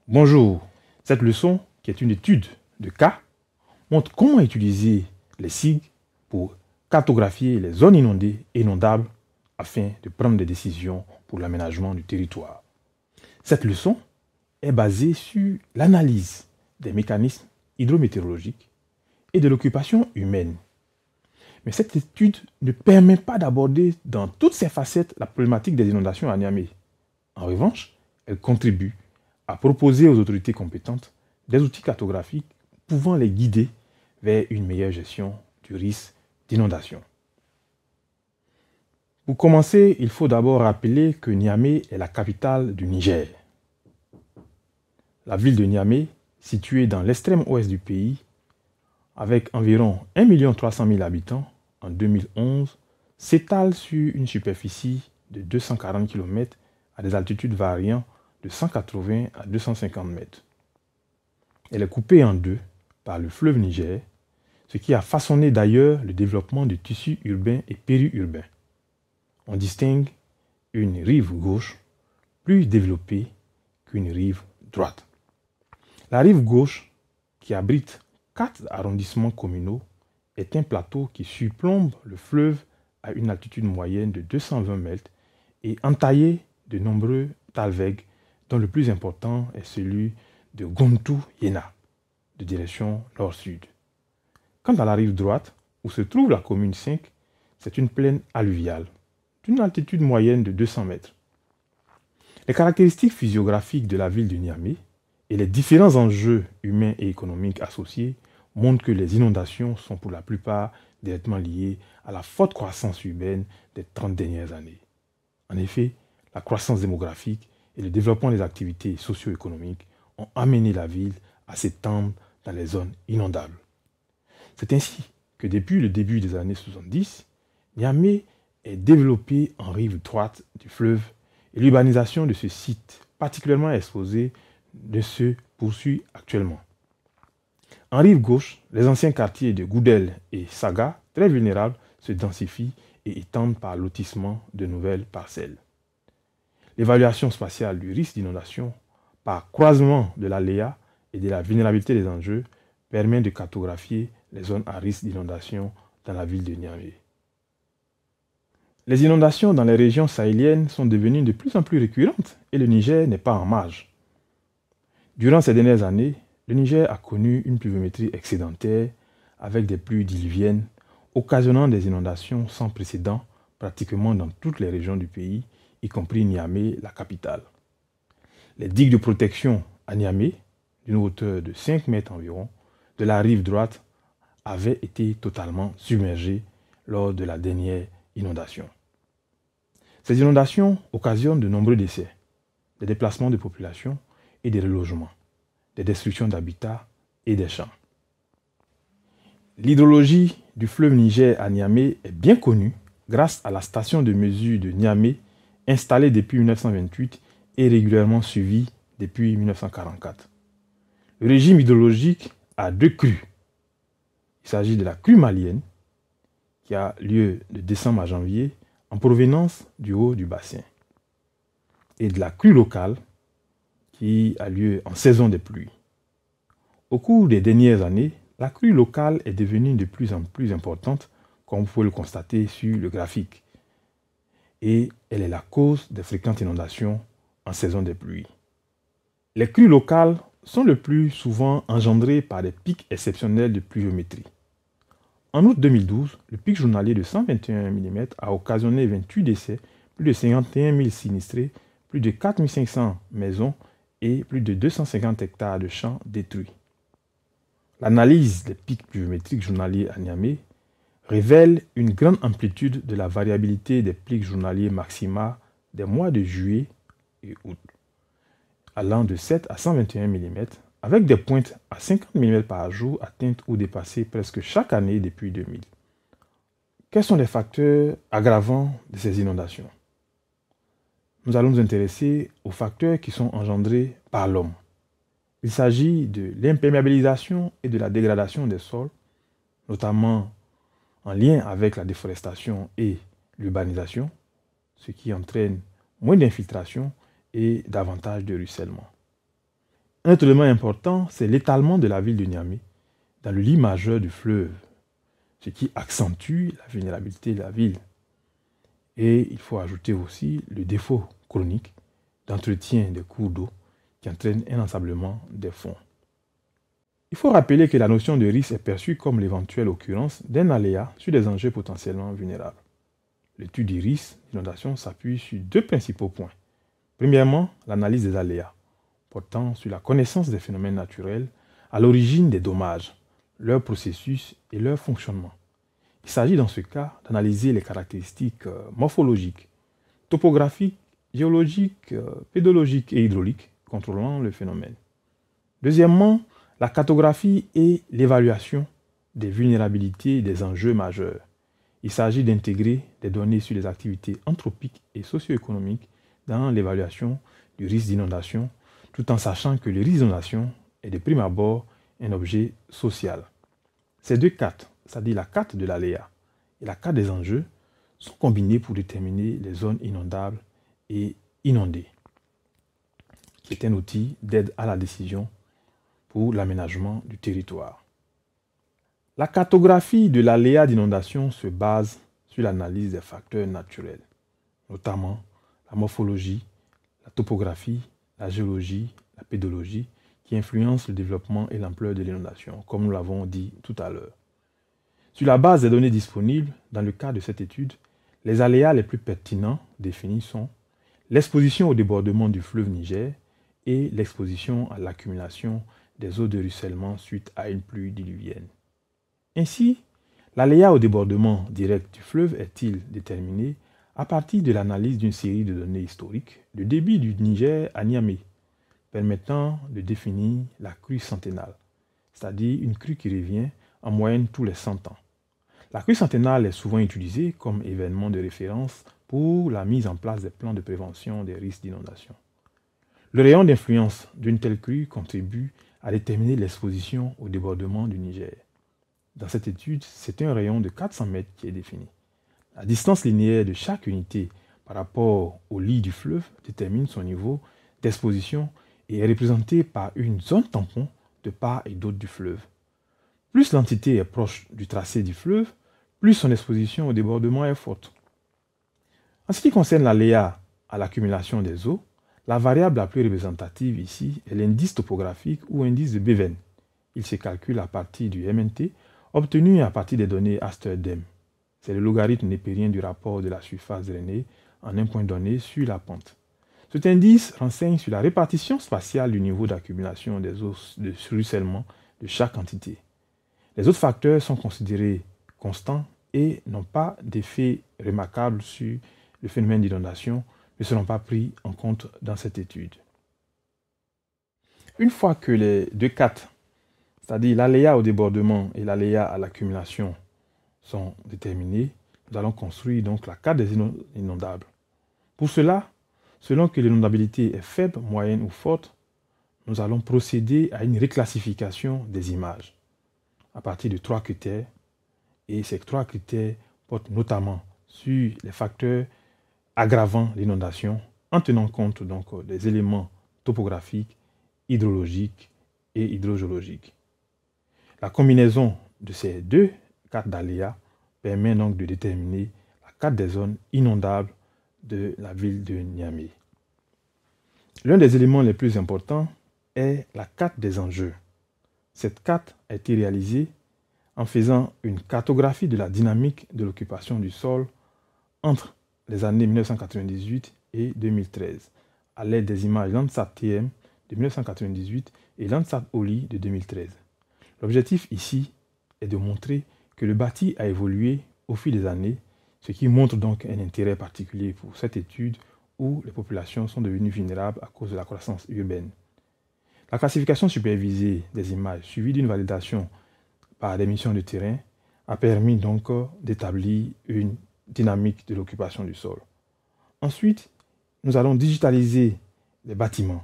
Bonjour. Cette leçon, qui est une étude de cas, montre comment utiliser les SIG pour cartographier les zones inondées et inondables afin de prendre des décisions pour l'aménagement du territoire. Cette leçon est basée sur l'analyse des mécanismes hydrométéorologiques et de l'occupation humaine. Mais cette étude ne permet pas d'aborder dans toutes ses facettes la problématique des inondations à Niamey. En revanche, elle contribue à proposer aux autorités compétentes des outils cartographiques pouvant les guider vers une meilleure gestion du risque d'inondation. Pour commencer, il faut d'abord rappeler que Niamey est la capitale du Niger. La ville de Niamey, située dans l'extrême ouest du pays, avec environ 1 300 000 habitants en 2011, s'étale sur une superficie de 240 km à des altitudes variant de 180 à 250 mètres. Elle est coupée en deux par le fleuve Niger, ce qui a façonné d'ailleurs le développement du tissu urbain et périurbain. On distingue une rive gauche plus développée qu'une rive droite. La rive gauche, qui abrite 4 arrondissements communaux, est un plateau qui surplombe le fleuve à une altitude moyenne de 220 mètres et entaillé de nombreux talwegs, dont le plus important est celui de Gontou-Yéna, de direction nord-sud. Quant à la rive droite, où se trouve la commune 5, c'est une plaine alluviale, d'une altitude moyenne de 200 mètres. Les caractéristiques physiographiques de la ville de Niamey et les différents enjeux humains et économiques associés montrent que les inondations sont pour la plupart directement liées à la forte croissance urbaine des 30 dernières années. En effet, la croissance démographique et le développement des activités socio-économiques ont amené la ville à s'étendre dans les zones inondables. C'est ainsi que depuis le début des années 70, Niamey est développé en rive droite du fleuve et l'urbanisation de ce site particulièrement exposé ne se poursuit actuellement. En rive gauche, les anciens quartiers de Goudel et Saga, très vulnérables, se densifient et étendent par lotissement de nouvelles parcelles. L'évaluation spatiale du risque d'inondation par croisement de l'aléa et de la vulnérabilité des enjeux permet de cartographier les zones à risque d'inondation dans la ville de Niamey. Les inondations dans les régions sahéliennes sont devenues de plus en plus récurrentes et le Niger n'est pas en marge. Durant ces dernières années, le Niger a connu une pluviométrie excédentaire avec des pluies diluviennes, occasionnant des inondations sans précédent pratiquement dans toutes les régions du pays, y compris Niamey, la capitale. Les digues de protection à Niamey, d'une hauteur de 5 mètres environ, de la rive droite, avaient été totalement submergées lors de la dernière inondation. Ces inondations occasionnent de nombreux décès, des déplacements de population et des relogements, des destructions d'habitats et des champs. L'hydrologie du fleuve Niger à Niamey est bien connue grâce à la station de mesure de Niamey installée depuis 1928 et régulièrement suivie depuis 1944. Le régime hydrologique a deux crues. Il s'agit de la crue malienne, qui a lieu de décembre à janvier en provenance du haut du bassin, et de la crue locale, qui a lieu en saison des pluies. Au cours des dernières années, la crue locale est devenue de plus en plus importante, comme vous pouvez le constater sur le graphique, et elle est la cause des fréquentes inondations en saison des pluies. Les crues locales sont le plus souvent engendrées par des pics exceptionnels de pluviométrie. En août 2012, le pic journalier de 121 mm a occasionné 28 décès, plus de 51 000 sinistrés, plus de 4 500 maisons et plus de 250 hectares de champs détruits. L'analyse des pics pluviométriques journaliers à Niamey révèle une grande amplitude de la variabilité des pics journaliers maxima des mois de juillet et août, allant de 7 à 121 mm, avec des pointes à 50 mm par jour atteintes ou dépassées presque chaque année depuis 2000. Quels sont les facteurs aggravants de ces inondations? Nous allons nous intéresser aux facteurs qui sont engendrés par l'homme. Il s'agit de l'imperméabilisation et de la dégradation des sols, notamment en lien avec la déforestation et l'urbanisation, ce qui entraîne moins d'infiltration et davantage de ruissellement. Un autre élément important, c'est l'étalement de la ville de Niamey dans le lit majeur du fleuve, ce qui accentue la vulnérabilité de la ville. Et il faut ajouter aussi le défaut chronique d'entretien des cours d'eau qui entraîne un ensablement des fonds. Il faut rappeler que la notion de risque est perçue comme l'éventuelle occurrence d'un aléa sur des enjeux potentiellement vulnérables. L'étude du risque d'inondation s'appuie sur deux principaux points. Premièrement, l'analyse des aléas, portant sur la connaissance des phénomènes naturels à l'origine des dommages, leur processus et leur fonctionnement. Il s'agit dans ce cas d'analyser les caractéristiques morphologiques, topographiques, géologiques, pédologiques et hydrauliques contrôlant le phénomène. Deuxièmement, la cartographie et l'évaluation des vulnérabilités et des enjeux majeurs. Il s'agit d'intégrer des données sur les activités anthropiques et socio-économiques dans l'évaluation du risque d'inondation, tout en sachant que le risque d'inondation est de prime abord un objet social. Ces deux cartes, c'est-à-dire la carte de l'aléa et la carte des enjeux, sont combinées pour déterminer les zones inondables et inondées, qui est un outil d'aide à la décision pour l'aménagement du territoire. La cartographie de l'aléa d'inondation se base sur l'analyse des facteurs naturels, notamment la morphologie, la topographie, la géologie, la pédologie, qui influencent le développement et l'ampleur de l'inondation, comme nous l'avons dit tout à l'heure. Sur la base des données disponibles, dans le cadre de cette étude, les aléas les plus pertinents définis sont l'exposition au débordement du fleuve Niger et l'exposition à l'accumulation des eaux de ruissellement suite à une pluie diluvienne. Ainsi, l'aléa au débordement direct du fleuve est-il déterminé à partir de l'analyse d'une série de données historiques de débit du Niger à Niamey, permettant de définir la crue centennale, c'est-à-dire une crue qui revient en moyenne tous les 100 ans. La crue centennale est souvent utilisée comme événement de référence pour la mise en place des plans de prévention des risques d'inondation. Le rayon d'influence d'une telle crue contribue à déterminer l'exposition au débordement du Niger. Dans cette étude, c'est un rayon de 400 mètres qui est défini. La distance linéaire de chaque unité par rapport au lit du fleuve détermine son niveau d'exposition et est représentée par une zone tampon de part et d'autre du fleuve. Plus l'entité est proche du tracé du fleuve, plus son exposition au débordement est forte. En ce qui concerne l'aléa à l'accumulation des eaux, la variable la plus représentative ici est l'indice topographique ou indice de Beven. Il se calcule à partir du MNT obtenu à partir des données Aster-Dem. C'est le logarithme népérien du rapport de la surface drainée en un point donné sur la pente. Cet indice renseigne sur la répartition spatiale du niveau d'accumulation des eaux de ruissellement de chaque entité. Les autres facteurs sont considérés constants et n'ont pas d'effet remarquable sur le phénomène d'inondation, ne seront pas pris en compte dans cette étude. Une fois que les deux cartes, c'est-à-dire l'aléa au débordement et l'aléa à l'accumulation, sont déterminés, nous allons construire donc la carte des inondables. Pour cela, selon que l'inondabilité est faible, moyenne ou forte, nous allons procéder à une réclassification des images à partir de 3 critères. Et ces 3 critères portent notamment sur les facteurs aggravant l'inondation en tenant compte donc des éléments topographiques, hydrologiques et hydrogéologiques. La combinaison de ces deux cartes d'aléas permet donc de déterminer la carte des zones inondables de la ville de Niamey. L'un des éléments les plus importants est la carte des enjeux. Cette carte a été réalisée en faisant une cartographie de la dynamique de l'occupation du sol entre les années 1998 et 2013, à l'aide des images Landsat-TM de 1998 et Landsat-OLI de 2013. L'objectif ici est de montrer que le bâti a évolué au fil des années, ce qui montre donc un intérêt particulier pour cette étude où les populations sont devenues vulnérables à cause de la croissance urbaine. La classification supervisée des images, suivie d'une validation par des missions de terrain, a permis donc d'établir une dynamique de l'occupation du sol. Ensuite, nous allons digitaliser les bâtiments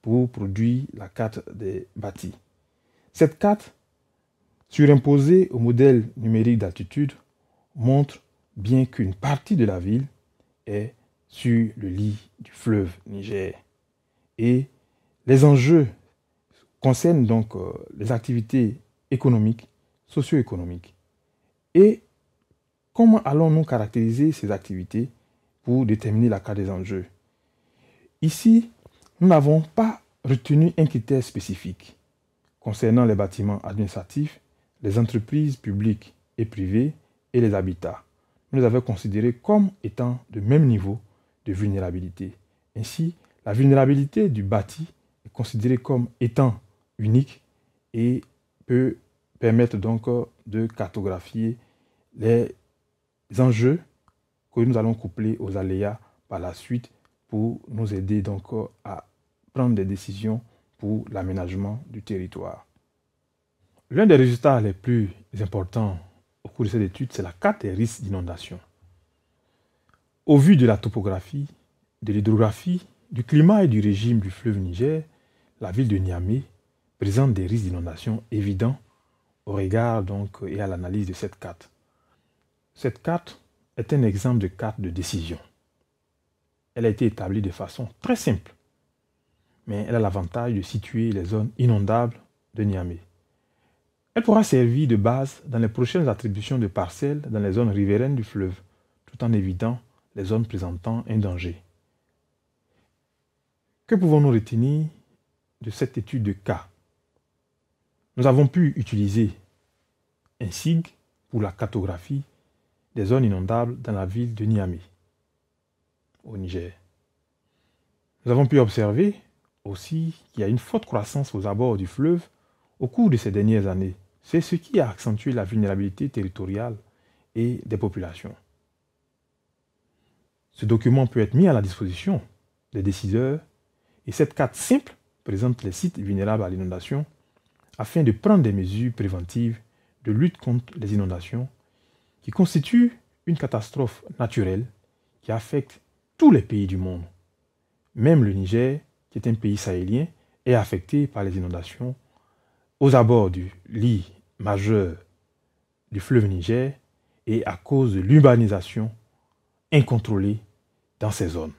pour produire la carte des bâtis. Cette carte, surimposée au modèle numérique d'altitude, montre bien qu'une partie de la ville est sur le lit du fleuve Niger. Et les enjeux concerne donc les activités économiques, socio-économiques. Et comment allons-nous caractériser ces activités pour déterminer la carte des enjeux? Ici, nous n'avons pas retenu un critère spécifique concernant les bâtiments administratifs, les entreprises publiques et privées et les habitats. Nous les avons considérés comme étant de même niveau de vulnérabilité. Ainsi, la vulnérabilité du bâti est considérée comme étant unique et peut permettre donc de cartographier les enjeux que nous allons coupler aux aléas par la suite pour nous aider donc à prendre des décisions pour l'aménagement du territoire. L'un des résultats les plus importants au cours de cette étude, c'est la carte des risques d'inondation. Au vu de la topographie, de l'hydrographie, du climat et du régime du fleuve Niger, la ville de Niamey présente des risques d'inondation évidents au regard donc et à l'analyse de cette carte. Cette carte est un exemple de carte de décision. Elle a été établie de façon très simple, mais elle a l'avantage de situer les zones inondables de Niamey. Elle pourra servir de base dans les prochaines attributions de parcelles dans les zones riveraines du fleuve, tout en évitant les zones présentant un danger. Que pouvons-nous retenir de cette étude de cas? Nous avons pu utiliser un SIG pour la cartographie des zones inondables dans la ville de Niamey, au Niger. Nous avons pu observer aussi qu'il y a une forte croissance aux abords du fleuve au cours de ces dernières années. C'est ce qui a accentué la vulnérabilité territoriale et des populations. Ce document peut être mis à la disposition des décideurs et cette carte simple présente les sites vulnérables à l'inondation afin de prendre des mesures préventives de lutte contre les inondations qui constituent une catastrophe naturelle qui affecte tous les pays du monde. Même le Niger, qui est un pays sahélien, est affecté par les inondations aux abords du lit majeur du fleuve Niger et à cause de l'urbanisation incontrôlée dans ces zones.